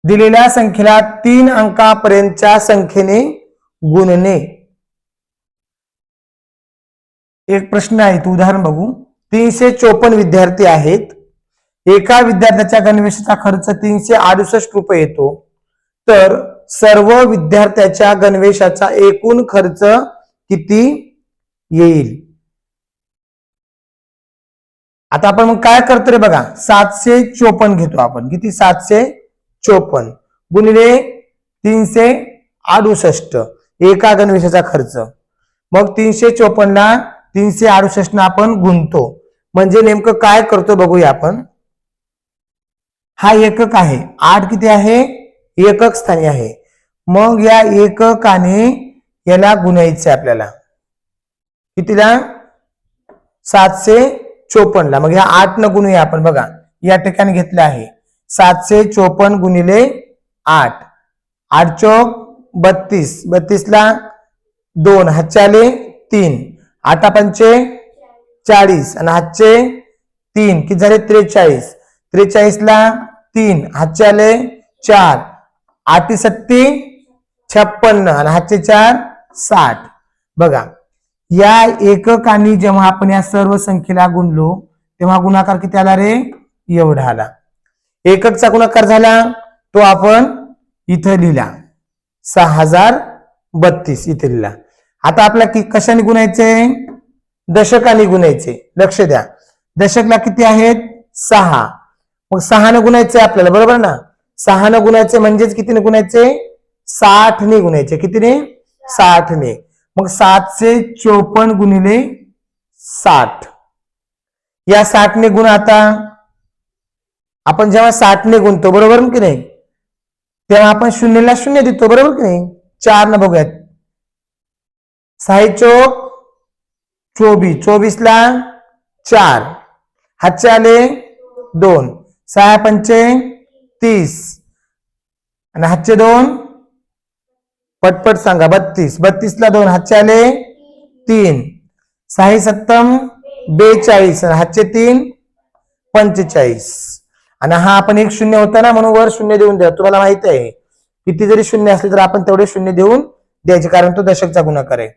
दिलेल्या संख्येला 3 अंकापर्यंतच्या संख्येने गुणणे। एक प्रश्न आहे, तो उदाहरण बघू। 354 विद्यार्थी आहेत। एका विद्यार्थ्याच्या गणवेशाचा खर्च 368 रुपये येतो, तर सर्व विद्यार्थ्याच्या गणवेशाचा एकूण खर्च किती येईल? आता आपण मग काय करतो रे बघा, 754 घेतो आपण। किती? 754 गुणिले 368 एका गणवेशाचा खर्च। मग 354 ला 368 ना आपण गुणतो, म्हणजे नेमकं काय करतो बघूया आपण। हा एकक आहे, 8 किती आहे? एकक स्थानी आहे। मग या एककाने याला गुणायचं आपल्याला। कितीला? 754 ला। मग या 8 न गुणूया आपण। बघा या ठिकाणी घेतलं आहे 754 गुणिले 8, 8 चौक 32, 32 ला 2, हातचे आले 3, 8 पंचे 40 आणि हातचे 3, किती झाले? 43, 43 ला 3, हातचे आले 4, 8 सत्ती 56 आणि हातचे 4 60। बघा या एककाने जेव्हा आपण या सर्व संख्येला गुणलो तेव्हा गुणाकार किती आला रे? एवढा आला। एककचा गुणाकार झाला तो आपण इथं लिहिला 6032 इथे लिहिला। आता आपल्याला कशाने गुणायचे? दशकाने गुणायचे। लक्ष द्या, दशकला किती आहेत? 6। मग 6 ने गुणायचे आपल्याला, बरोबर ना? 6 ने गुणायचे म्हणजेच कितीने गुणायचे? 60 ने गुणायचे। कितीने? 60 ने। मग 754 गुणिले 60, या 60 ने गुण। आता आपण जेव्हा 60 ने गुणतो, बरोबर की नाही, तेव्हा आपण शून्यला शून्य देतो, बरोबर की नाही? 4 न बघूयात, 6 चौक 24, 24 ला 4, हातचे आले 2, 6 पंचे 30 आणि हातचे 2, पटपट सांगा, 32, 32 ला 2, हातचे आले 3, 6 सत्तम 42 आणि हातचे 3 45। आणि हा आपण एक शून्य होता ना, म्हणून वर शून्य देऊन द्या। तुम्हाला माहित आहे किती जरी शून्य असले तर आपण तेवढे शून्य देऊन द्यायचे, कारण तो दशकचा गुणाकार आहे।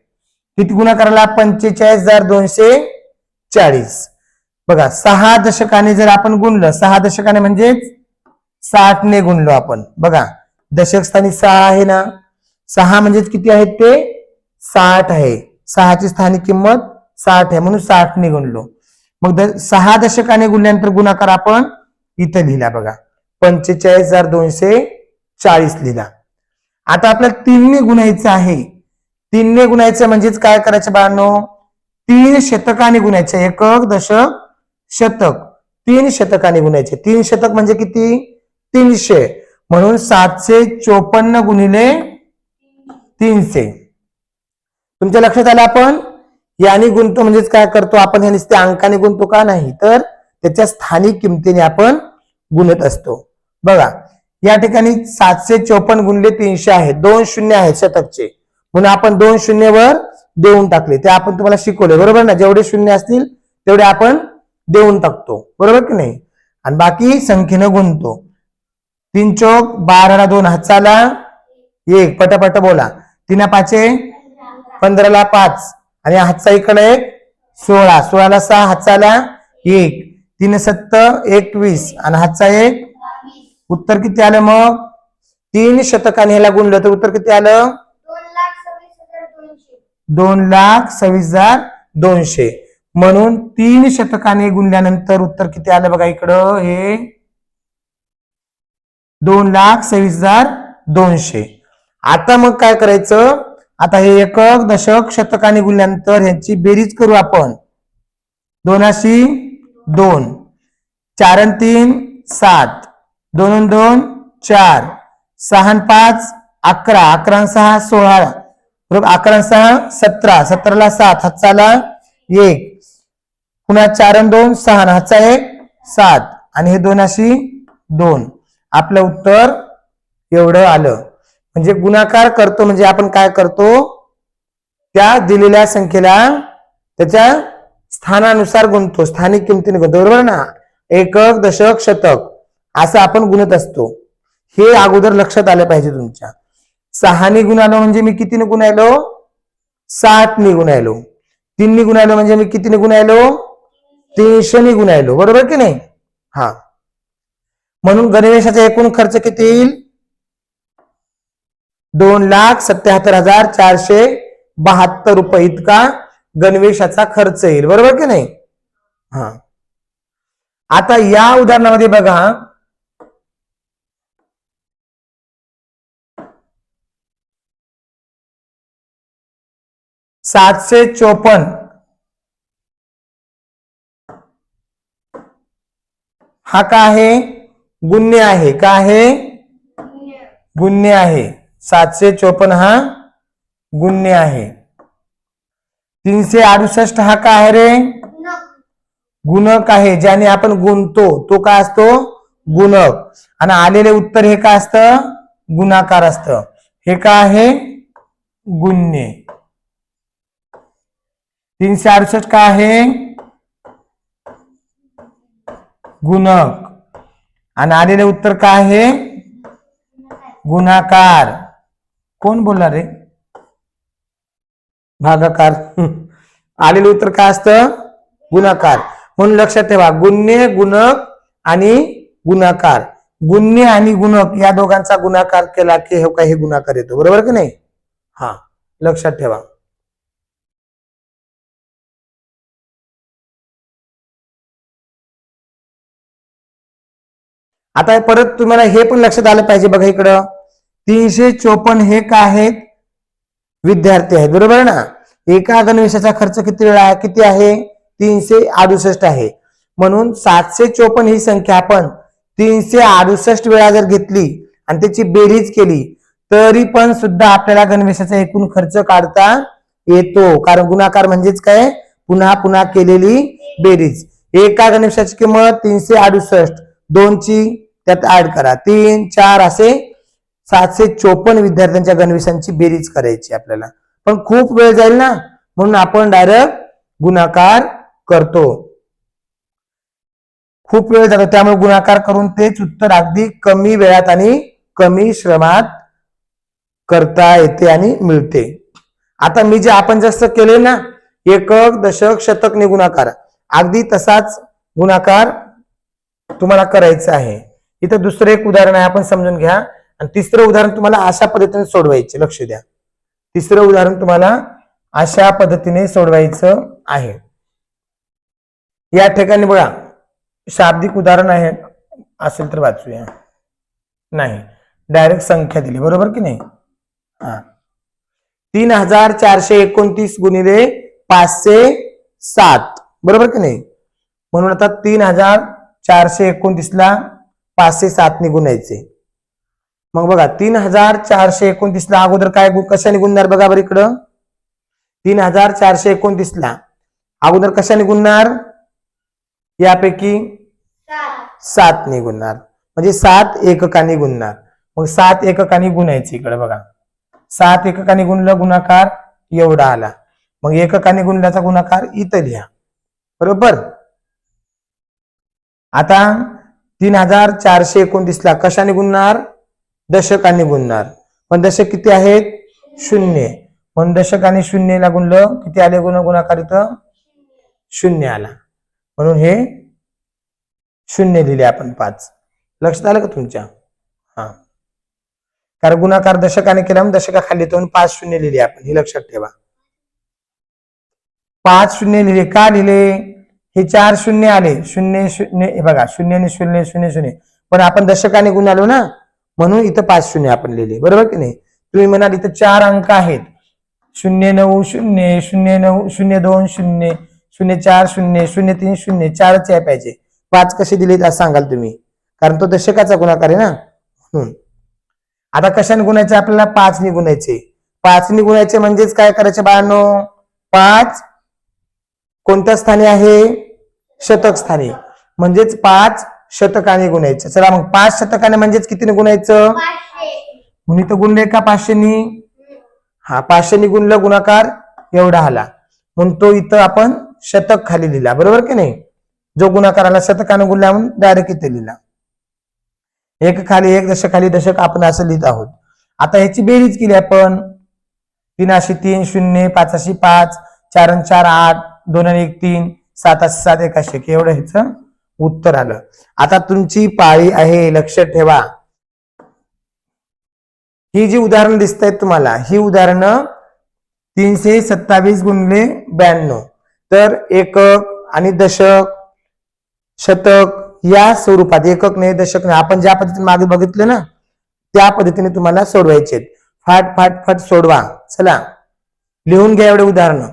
किती गुणाकाराला? 45240। बघा 6 दशकाने जर आपण गुणलं, 6 दशकाने म्हणजे 60 ने गुणलो आपण। बघा दशक स्थानी 6 आहे ना, 6 म्हणजे किती आहेत ते? 60 आहे। 6 ची स्थानिक किंमत 60 आहे, म्हणून 60 ने गुणलो। मग 6 दशकाने गुणल्यानंतर गुणाकार आपण इथं लिहिला बघा, 45240 लिहिला। आता आपल्याला 3 ने गुणायचं आहे। 3 ने गुणायचं म्हणजेच काय करायचं बाळांनो? 3 शतकाने गुणायचे। एकक, दशक, शतक, 3 शतकाने गुणायचे। 3 शतक म्हणजे किती? 300, म्हणून 754 गुणिले 300। तुमच्या लक्षात आलं? आपण याने गुणतो म्हणजेच काय करतो आपण? हे नुसते अंकाने गुणतो का? नाही, तर त्याच्या स्थानिक किमतीने आपण गुणत असतो। बघा या ठिकाणी 754 गुणिले 300 आहे, 2 शून्य आहेत शतकचे, म्हणून आपण 2 शून्यवर देऊन टाकले। ते आपण तुम्हाला शिकवले, बरोबर ना? जेवढे शून्य असतील तेवढे आपण देऊन टाकतो, बरोबर की नाही? आणि बाकी संख्येनं गुणतो। 3 चौक 12 ला 2, हातचाला 1, पटापट बोला। 3 5 15 ला 5 आणि हातचा इकडे 16, 16 ला 6, हातचाला 1, 3 7 21 आणि हातचा 1। उत्तर किती आलं मग? 3 शतकाने ह्याला गुणलं तर उत्तर किती आलं? 2,26,200। म्हणून 3 शतकाने गुणल्यानंतर उत्तर किती आलं बघा इकडं? हे 2,26,200। आता मग काय करायचं? आता हे एकक, दशक, शतकाने गुणल्यानंतर ह्यांची बेरीज करू आपण। 2 2, 4 3 7, 2 2 4, 6 5 11, 11 6 16, बरोबर? 11 6 17, 17 ला 7, हातचाला 1, पुन्हा 4 2 6, हातचा 1 7 आणि हे 2 2। आपलं उत्तर एवढं आलं। म्हणजे गुणाकार करतो म्हणजे आपण काय करतो? त्या दिलेल्या संख्येला त्याच्या स्थानानुसार गुणतो, स्थानिक किमतीने गुणतो, बरोबर ना? एकक, दशक, शतक असं आपण गुणत असतो। हे अगोदर लक्षात आलं पाहिजे तुमच्या. 6 गुणालो म्हणजे मी कितीने गुणायलो? 7 गुणायलो. 3 गुणायलो म्हणजे मी कितीने गुणायलो? 300 गुणायलो. बरोबर की नाही? हा. म्हणून गणवेशाचा एकूण खर्च किती येईल? 2,77,472 रुपये इतका गणवेशाचा खर्च येईल. बरोबर की नाही? हा. आता या उदाहरणामध्ये बघा, 754 हा का आहे? गुण्य आहे. का आहे? गुण्य आहे. 754 हा गुण्य आहे. 368 हा का आहे रे? गुणक आहे. ज्याने आपण गुणतो तो काय असतो? गुणक. आणि आलेले उत्तर हे काय असतं? गुणाकार असतं. हे काय आहे? गुण्य. 368 काय आहे? गुणक. आणि आलेले उत्तर काय आहे? गुणाकार. कोण बोलणार रे? भागाकार. आलेले उत्तर काय असतं? गुणाकार. म्हणून लक्षात ठेवा, गुण्य, गुणक आणि गुणाकार. गुण्य आणि गुणक या दोघांचा गुणाकार केला की हे गुणाकार येतो. बरोबर की नाही? हा, लक्षात ठेवा. आता परत तुम्हाला हे पण लक्षात आलं पाहिजे. बघा इकडं 354 हे काय आहेत? विद्यार्थी आहेत. बरोबर ना? एका गणवेशाचा खर्च किती आहे? 368 आहे. म्हणून 754 ही संख्या आपण 368 वेळा जर घेतली आणि त्याची बेरीज केली तरी पण सुद्धा आपल्याला गणवेशाचा एकूण खर्च काढता येतो. कारण गुणाकार म्हणजेच काय? पुन्हा पुन्हा केलेली बेरीज. एका गणवेशाची किंमत 368, 2ची त्यात ऍड करा, 3, 4 असे 754 विद्यार्थ्यांच्या गणवेशांची बेरीज करायची आपल्याला. पण खूप वेळ जाईल ना, म्हणून आपण डायरेक्ट गुणाकार करतो. खूप वेळ जातो त्यामुळे गुणाकार करून तेच उत्तर अगदी कमी वेळात आणि कमी श्रमात करता येते आणि मिळते. आता मी जे आपण जास्त केले ना, एकक, दशक, शतक ने गुणाकार, अगदी तसाच गुणाकार तुम्हाला करायचा आहे. इथं दुसरं एक उदाहरण आहे, आपण समजून घ्या. आणि तिसरं उदाहरण तुम्हाला अशा पद्धतीने सोडवायचे. लक्ष द्या. तिसरं उदाहरण तुम्हाला अशा पद्धतीने सोडवायचं आहे. या ठिकाणी बघा, शाब्दिक उदाहरण आहे, असेल तर वाचूया. नाही, डायरेक्ट संख्या दिली. बरोबर की नाही? हा. 3,429 गुणिले 507. बरोबर की नाही? म्हणून आता 3,429 ला 507 ने गुणायचे. मग बघा, 3,429 ला अगोदर काय कशाने गुणणार? बघा बरं इकडं, 3,429 ला अगोदर कशाने गुणणार? यापैकी 7 ने गुणणार. म्हणजे 7 एककाने गुणणार. मग 7 एककाने गुणायचे. इकडे बघा, 7 एककाने गुणलं, गुणाकार एवढा आला. मग एककाने गुणल्याचा गुणाकार इथं लिहा. बरोबर. आता 3,429 ला कशाने गुणणार? दशकाने गुणणार. पण दशक किती आहेत? 0. म्हणून दशकाने 0 ला गुणलं, किती आले गुणाकार? इथं 0 आला. म्हणून हे 0 लिहिले आपण 5. लक्षात आलं का तुमच्या? हा, कारण गुणाकार दशकाने केला म्हणून दशकाखाली तो 5 0 लिहिले आपण. हे लक्षात ठेवा. 5 0 लिहिले. का लिहिले? हे 4 0 आले, 0 0 बघा, 0 ने 0 0 0, पण आपण दशकाने गुणालो ना, म्हणून इथं 5 0 आपण लिहिले. बरोबर की नाही? तुम्ही म्हणाल इथं 4 अंक आहेत, 0 9 0 0 9 0 2 0 0 4 0 0 3 0, 4च आहे पाहिजे. 5 कसे दिले असं सांगाल तुम्ही, कारण तो दशकाचा गुणाकार आहे ना. म्हणून आता कशाने गुणायचे? आपल्याला 5 ने गुणायचे. 5 ने गुणायचे म्हणजेच काय करायचे बाळांनो? 5 कोणत्या स्थानी आहे? शतक स्थानी. म्हणजेच 5 शतकाने गुणायचं. चला मग 5 शतकाने म्हणजेच कितीने गुणायचं? म्हणून इथं गुणले का 500 नी? हा, 500 नी गुणलं, गुणाकार एवढा आला. म्हणून तो इथं आपण शतक खाली लिहिला. बरोबर की नाही? जो गुणाकार आला शतकाने गुणला म्हणून डायरेक्ट इथे लिहिला. एक खाली एक, दशक खाली दशक, आपण असं लिहित आहोत. आता ह्याची बेरीज केली आपण. 3 3 0, 5 5, 4 4 8, 2 1 3, 7 7 1 1, एवढं ह्याचं उत्तर आलं. आता तुमची पाळी आहे, लक्ष ठेवा. ही जी उदाहरणं दिसत आहेत तुम्हाला, ही उदाहरणं 327 गुणिले 92, तर एकक आणि दशक, शतक या स्वरूपात, एकक नाही दशक नाही, आपण ज्या पद्धतीने मागे बघितलं ना त्या पद्धतीने तुम्हाला सोडवायचे. फाट फाट फाट सोडवा. चला लिहून घ्या एवढे उदाहरणं.